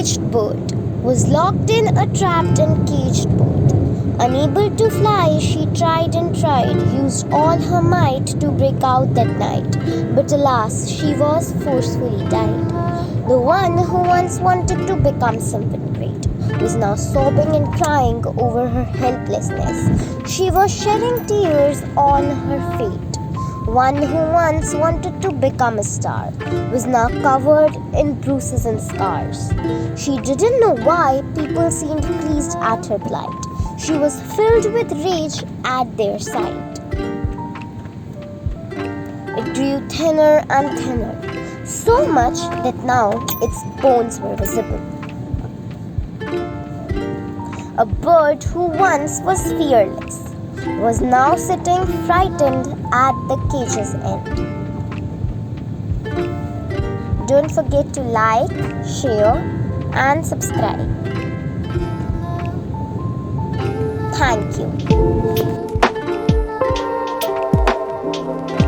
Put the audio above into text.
caged bird was locked in a trapped and caged bird. Unable to fly, she tried and tried, used all her might to break out that night. But alas, she was forcefully tied. The one who once wanted to become something great was now sobbing and crying over her helplessness. She was shedding tears on her fate. One who once wanted to become a star was now covered in bruises and scars. She didn't know why people seemed pleased at her plight. She was filled with rage at their sight. It grew thinner and thinner, so much that now its bones were visible. A bird who once was fearless was now sitting frightened at the cage's end. Don't forget to like, share, and subscribe. Thank you.